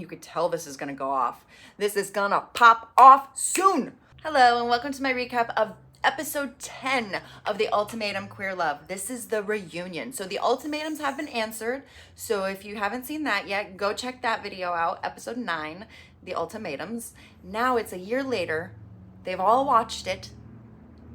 You could tell this is gonna go off. This is gonna pop off soon. Hello and welcome to my recap of episode 10 of the Ultimatum Queer Love. This is the reunion. So the ultimatums have been answered. So if you haven't seen that yet, go check that video out, episode 9, the ultimatums. Now it's a year later. They've all watched it.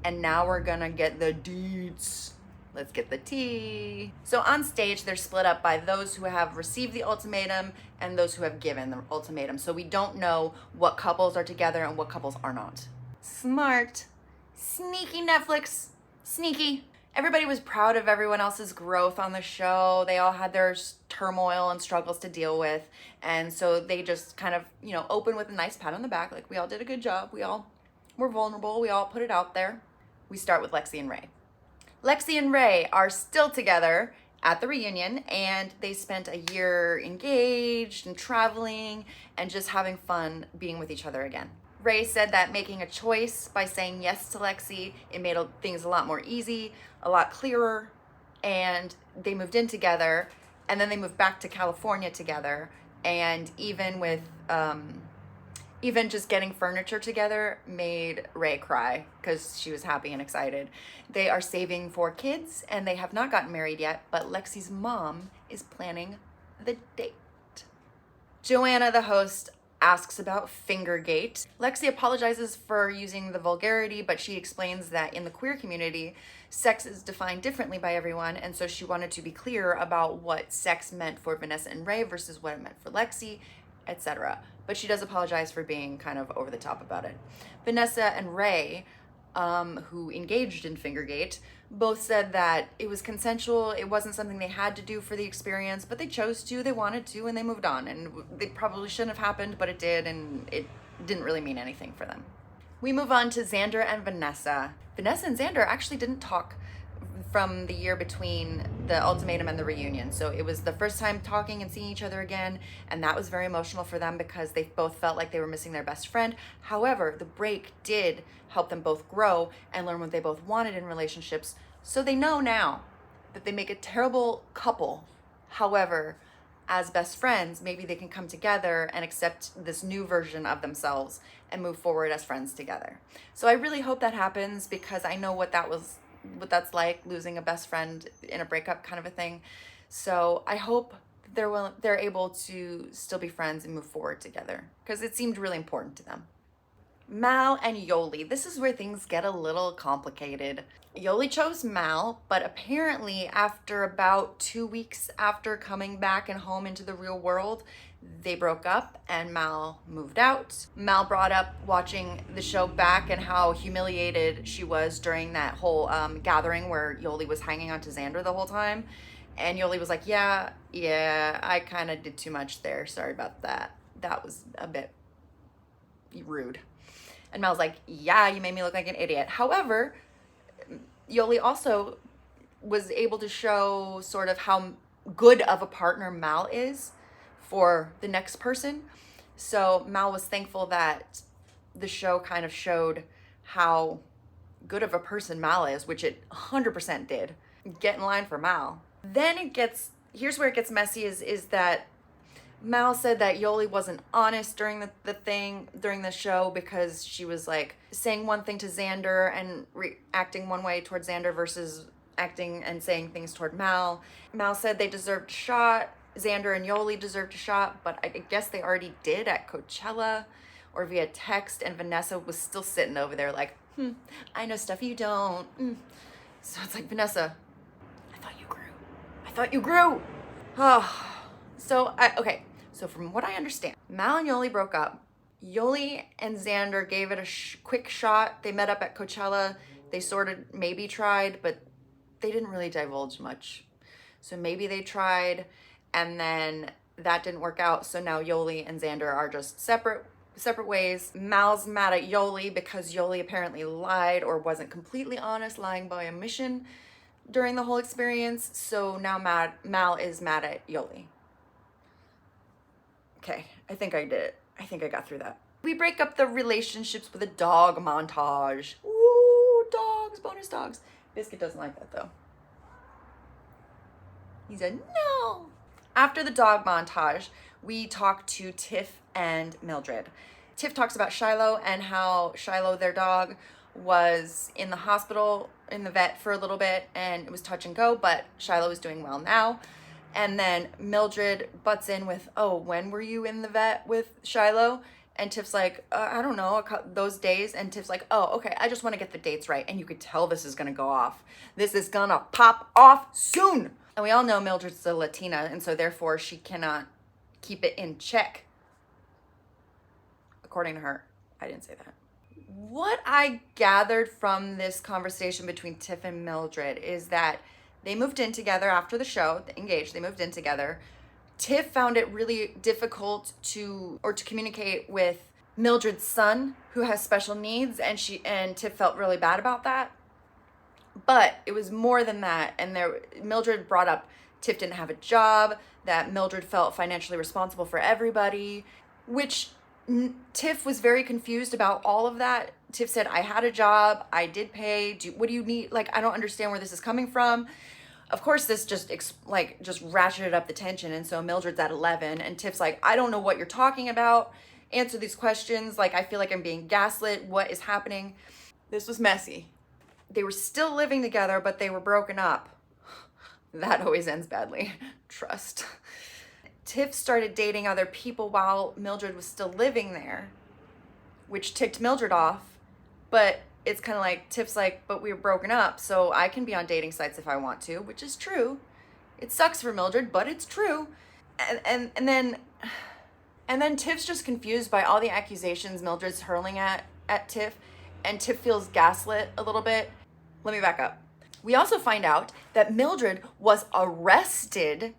And now we're gonna get the deets. Let's get the tea. So on stage, they're split up by those who have received the ultimatum and those who have given the ultimatum. So we don't know what couples are together and what couples are not. Smart. Sneaky Netflix. Sneaky. Everybody was proud of everyone else's growth on the show. They all had their turmoil and struggles to deal with. And so they just kind of, open with a nice pat on the back. Like, we all did a good job. We all were vulnerable. We all put it out there. We start with Lexi and Ray. Lexi and Ray are still together at the reunion, and they spent a year engaged and traveling and just having fun being with each other again. Ray said that making a choice by saying yes to Lexi, it made things a lot more easy, a lot clearer, and they moved in together, and then they moved back to California together, and even just getting furniture together made Ray cry because she was happy and excited. They are saving for kids and they have not gotten married yet, but Lexi's mom is planning the date. Joanna, the host, asks about Fingergate. Lexi apologizes for using the vulgarity, but she explains that in the queer community, sex is defined differently by everyone, and so she wanted to be clear about what sex meant for Vanessa and Ray versus what it meant for Lexi, etc. But she does apologize for being kind of over the top about it. Vanessa and Ray, who engaged in Fingergate, both said that it was consensual. It wasn't something they had to do for the experience, but they chose to, they wanted to, and they moved on. And they probably shouldn't have happened, but it did, and it didn't really mean anything for them. We move on to Xander and Vanessa. Vanessa and Xander actually didn't talk from the year between the ultimatum and the reunion. So it was the first time talking and seeing each other again, and that was very emotional for them because they both felt like they were missing their best friend. However, the break did help them both grow and learn what they both wanted in relationships. So they know now that they make a terrible couple. However, as best friends, maybe they can come together and accept this new version of themselves and move forward as friends together. So I really hope that happens because I know what that's like, losing a best friend in a breakup kind of a thing. So I hope they're able to still be friends and move forward together because it seemed really important to them. Mal and Yoli. This is where things get a little complicated. Yoli chose Mal, but apparently after about 2 weeks after coming back and home into the real world, they broke up and Mal moved out. Mal brought up watching the show back and how humiliated she was during that whole gathering where Yoli was hanging on to Xander the whole time. And Yoli was like, yeah, I kind of did too much there. Sorry about that. That was a bit rude. And Mal's like, yeah, you made me look like an idiot. However, Yoli also was able to show sort of how good of a partner Mal is for the next person. So Mal was thankful that the show kind of showed how good of a person Mal is, which it 100% did. Get in line for Mal. Then here's where it gets messy is that Mal said that Yoli wasn't honest during the show because she was like saying one thing to Xander and reacting one way towards Xander versus acting and saying things toward Mal. Mal said they deserved a shot. Xander and Yoli deserved a shot, but I guess they already did at Coachella or via text, and Vanessa was still sitting over there like, I know stuff you don't. So it's like, Vanessa, I thought you grew. Oh. So from what I understand, Mal and Yoli broke up. Yoli and Xander gave it a quick shot. They met up at Coachella. They sort of maybe tried, but they didn't really divulge much. So maybe they tried, and then that didn't work out. So now Yoli and Xander are just separate ways. Mal's mad at Yoli because Yoli apparently lied or wasn't completely honest, lying by omission during the whole experience. So now Mal is mad at Yoli. Okay, I think I did it. I think I got through that. We break up the relationships with a dog montage. Ooh, dogs, bonus dogs. Biscuit doesn't like that though. He said, no. After the dog montage, we talk to Tiff and Mildred. Tiff talks about Shiloh and how Shiloh, their dog, was in the hospital, in the vet for a little bit, and it was touch and go, but Shiloh is doing well now. And then Mildred butts in with, oh, when were you in the vet with Shiloh? And Tiff's like, I don't know, those days. And Tiff's like, oh, okay, I just want to get the dates right. And you could tell this is going to go off. This is going to pop off soon. And we all know Mildred's a Latina, and so therefore she cannot keep it in check. According to her. I didn't say that. What I gathered from this conversation between Tiff and Mildred is that they moved in together after the show, engaged, they moved in together. Tiff found it really difficult to communicate with Mildred's son, who has special needs, and Tiff felt really bad about that. But it was more than that, and Mildred brought up Tiff didn't have a job, that Mildred felt financially responsible for everybody, which Tiff was very confused about all of that. Tiff said, I had a job, I did pay, what do you need? Like, I don't understand where this is coming from. Of course, this just ratcheted up the tension, and so Mildred's at 11, and Tiff's like, I don't know what you're talking about. Answer these questions. Like, I feel like I'm being gaslit. What is happening? This was messy. They were still living together, but they were broken up. That always ends badly. Trust. Tiff started dating other people while Mildred was still living there, which ticked Mildred off, but it's kind of like, Tiff's like, but we were broken up, so I can be on dating sites if I want to, which is true. It sucks for Mildred, but it's true. And then Tiff's just confused by all the accusations Mildred's hurling at Tiff, and Tiff feels gaslit a little bit. Let me back up. We also find out that Mildred was arrested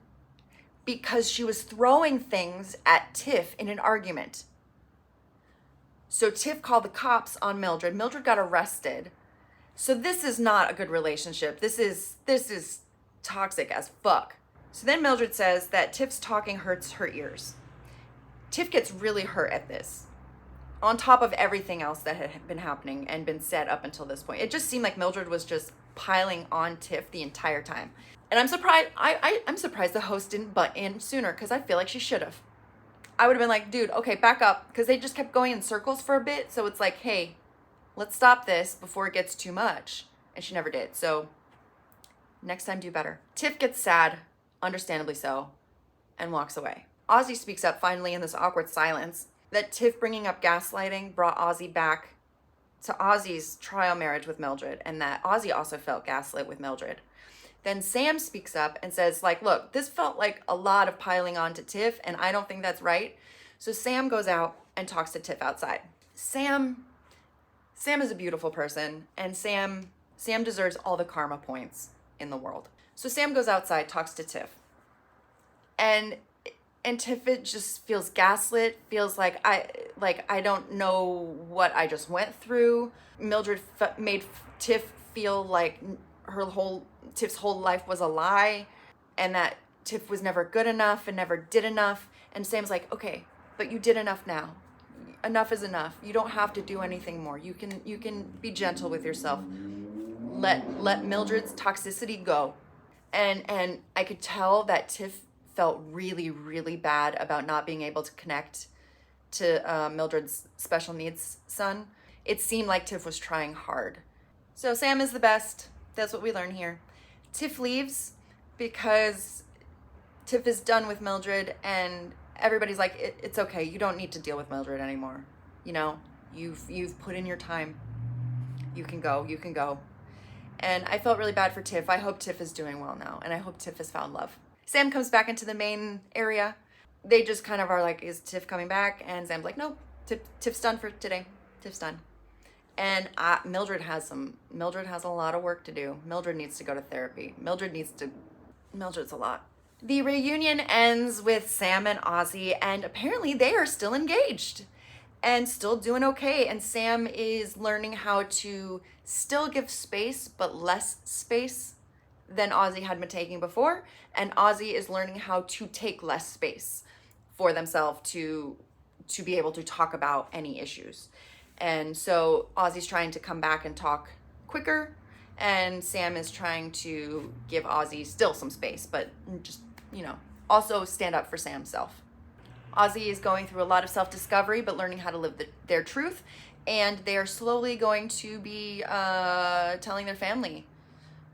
because she was throwing things at Tiff in an argument. So Tiff called the cops on Mildred. Mildred got arrested. So this is not a good relationship. This is toxic as fuck. So then Mildred says that Tiff's talking hurts her ears. Tiff gets really hurt at this, on top of everything else that had been happening and been said up until this point. It just seemed like Mildred was just piling on Tiff the entire time. And I'm surprised, I'm surprised the host didn't butt in sooner, because I feel like she should have. I would have been like, dude, okay, back up, because they just kept going in circles for a bit. So it's like, hey, let's stop this before it gets too much. And she never did. So next time, do better. Tiff gets sad, understandably so, and walks away. Ozzy speaks up finally in this awkward silence that Tiff bringing up gaslighting brought Ozzy back to Ozzy's trial marriage with Mildred, and that Ozzy also felt gaslit with Mildred. Then Sam speaks up and says, like, look, this felt like a lot of piling on to Tiff, and I don't think that's right. So Sam goes out and talks to Tiff outside. Sam is a beautiful person, and Sam deserves all the karma points in the world. So Sam goes outside, talks to Tiff. And Tiff, it just feels gaslit, feels like I don't know what I just went through. Mildred made Tiff feel like Tiff's whole life was a lie, and that Tiff was never good enough and never did enough. And Sam's like, okay, but you did enough now. Enough is enough. You don't have to do anything more. You can be gentle with yourself. Let Mildred's toxicity go. And I could tell that Tiff felt really, really bad about not being able to connect to Mildred's special needs son. It seemed like Tiff was trying hard. So Sam is the best. That's what we learn here. Tiff leaves because Tiff is done with Mildred, and everybody's like, it's okay. You don't need to deal with Mildred anymore. You know, you've put in your time. You can go. And I felt really bad for Tiff. I hope Tiff is doing well now, and I hope Tiff has found love. Sam comes back into the main area. They just kind of are like, is Tiff coming back? And Sam's like, no, Tiff's done for today. Tiff's done. And Mildred has a lot of work to do. Mildred needs to go to therapy. Mildred's a lot. The reunion ends with Sam and Ozzy, and apparently they are still engaged and still doing okay. And Sam is learning how to still give space, but less space than Ozzy had been taking before. And Ozzy is learning how to take less space for themselves to be able to talk about any issues. And so Ozzy's trying to come back and talk quicker, and Sam is trying to give Ozzy still some space, but just, also stand up for Sam's self. Ozzy is going through a lot of self-discovery, but learning how to live their truth. And they are slowly going to be telling their family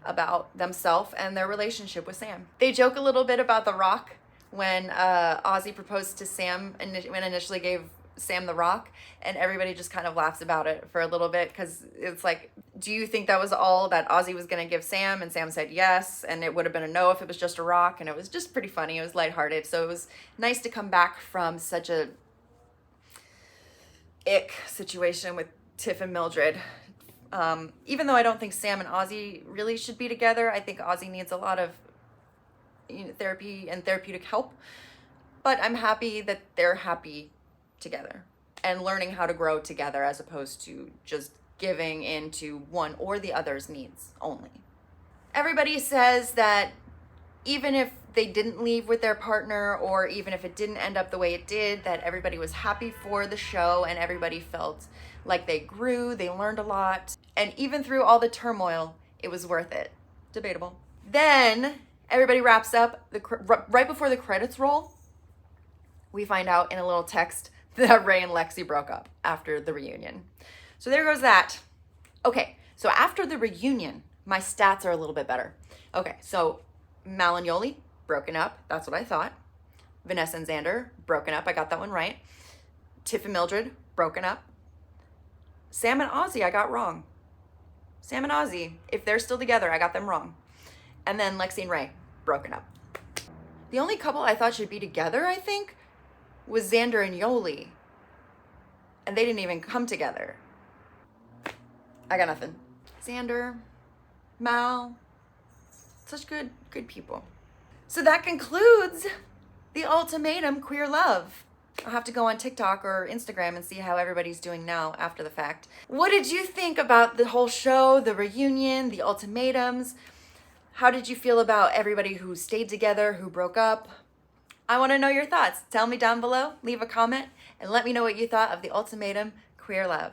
about themselves and their relationship with Sam. They joke a little bit about the rock when Ozzy proposed to Sam and when initially gave Sam the rock, and everybody just kind of laughs about it for a little bit because it's like, do you think that was all that Ozzy was going to give Sam? And Sam said yes, and it would have been a no if it was just a rock, and it was just pretty funny. It was lighthearted, so it was nice to come back from such a ick situation with Tiff and Mildred. Even though I don't think Sam and Ozzy really should be together, I think Ozzy needs a lot of therapy and therapeutic help, but I'm happy that they're happy together and learning how to grow together as opposed to just giving into one or the other's needs only. Everybody says that even if they didn't leave with their partner, or even if it didn't end up the way it did, that everybody was happy for the show and everybody felt like they grew, they learned a lot, and even through all the turmoil, it was worth it. Debatable. Then everybody wraps up. Right before the credits roll, we find out in a little text that Ray and Lexi broke up after the reunion. So there goes that. Okay, so after the reunion, my stats are a little bit better. Okay, so Mal and Yoli, broken up. That's what I thought. Vanessa and Xander, broken up. I got that one right. Tiff and Mildred, broken up. Sam and Ozzy, I got wrong. Sam and Ozzy, if they're still together, I got them wrong. And then Lexi and Ray, broken up. The only couple I thought should be together, I think, was Xander and Yoli. And they didn't even come together. I got nothing. Xander, Mal, such good people. So that concludes the Ultimatum Queer Love. I'll have to go on TikTok or Instagram and see how everybody's doing now after the fact. What did you think about the whole show, the reunion, the ultimatums? How did you feel about everybody who stayed together, who broke up? I want to know your thoughts. Tell me down below, leave a comment, and let me know what you thought of the Ultimatum Queer Love.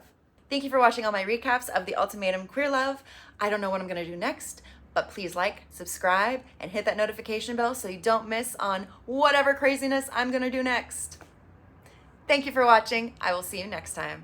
Thank you for watching all my recaps of the Ultimatum Queer Love. I don't know what I'm going to do next, but please like, subscribe, and hit that notification bell so you don't miss on whatever craziness I'm going to do next. Thank you for watching. I will see you next time.